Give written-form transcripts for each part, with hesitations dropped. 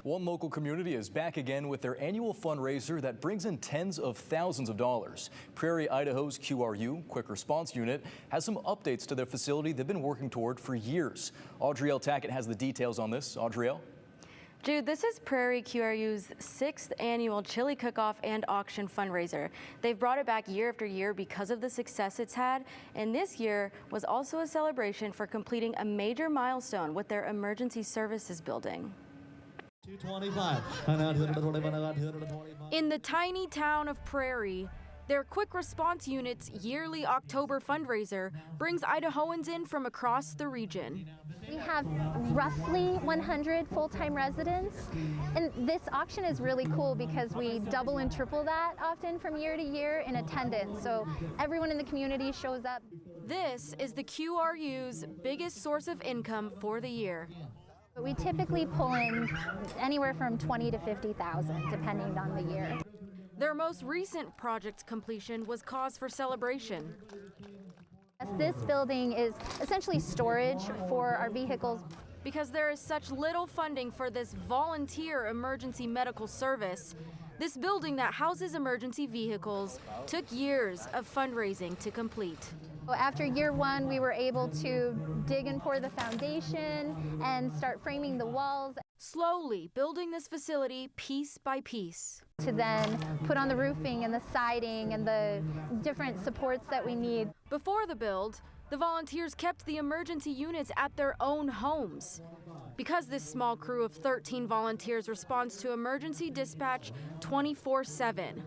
One local community is back again with their annual fundraiser that brings in tens of thousands of dollars. Prairie, Idaho's QRU, Quick Response Unit, has some updates to their facility they've been working toward for years. Audrielle Tackett has the details on this. Audrielle? Jude, this is Prairie QRU's 6th annual chili cook-off and auction fundraiser. They've brought it back year after year because of the success it's had, and this year was also a celebration for completing a major milestone with their emergency services building. In the tiny town of Prairie, their Quick Response Unit's yearly October fundraiser brings Idahoans in from across the region. We have roughly 100 full-time residents, and this auction is really cool because we double and triple that often from year to year in attendance, so everyone in the community shows up. This is the QRU's biggest source of income for the year. We typically pull in anywhere from 20 to 50,000 depending on the year. Their most recent project completion was cause for celebration. This building is essentially storage for our vehicles. Because there is such little funding for this volunteer emergency medical service, this building that houses emergency vehicles took years of fundraising to complete. After year one, we were able to dig and pour the foundation and start framing the walls. Slowly building this facility piece by piece. To then put on the roofing and the siding and the different supports that we need. Before the build, the volunteers kept the emergency units at their own homes. Because this small crew of 13 volunteers responds to emergency dispatch 24/7.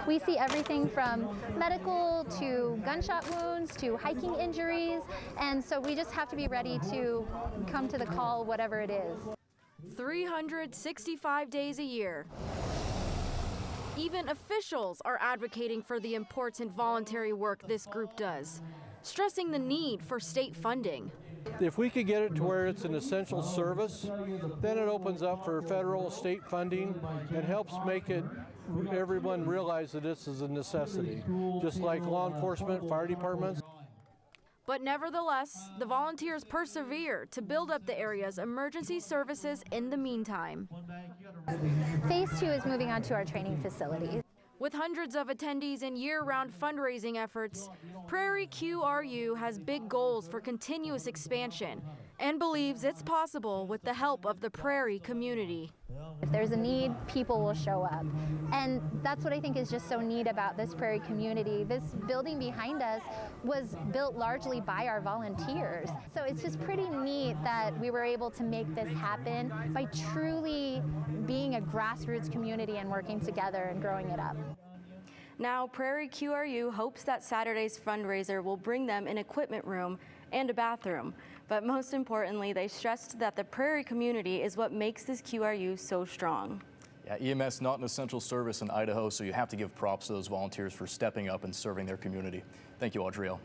We see everything from medical to gunshot wounds to hiking injuries, and so we just have to be ready to come to the call, whatever it is. 365 days a year. Even officials are advocating for the important voluntary work this group does, stressing the need for state funding. If we could get it to where it's an essential service, then it opens up for federal, state funding and helps make it everyone realize that this is a necessity, just like law enforcement, fire departments. But nevertheless, the volunteers persevere to build up the area's emergency services in the meantime. Phase 2 is moving on to our training facility. With hundreds of attendees and year-round fundraising efforts, Prairie QRU has big goals for continuous expansion and believes it's possible with the help of the Prairie community. If there's a need, people will show up. And that's what I think is just so neat about this Prairie community. This building behind us was built largely by our volunteers. So it's just pretty neat that we were able to make this happen by truly being a grassroots community and working together and growing it up. Now, Prairie QRU hopes that Saturday's fundraiser will bring them an equipment room and a bathroom. But most importantly, they stressed that the Prairie community is what makes this QRU so strong. Yeah, EMS not an essential service in Idaho, so you have to give props to those volunteers for stepping up and serving their community. Thank you, Audrielle.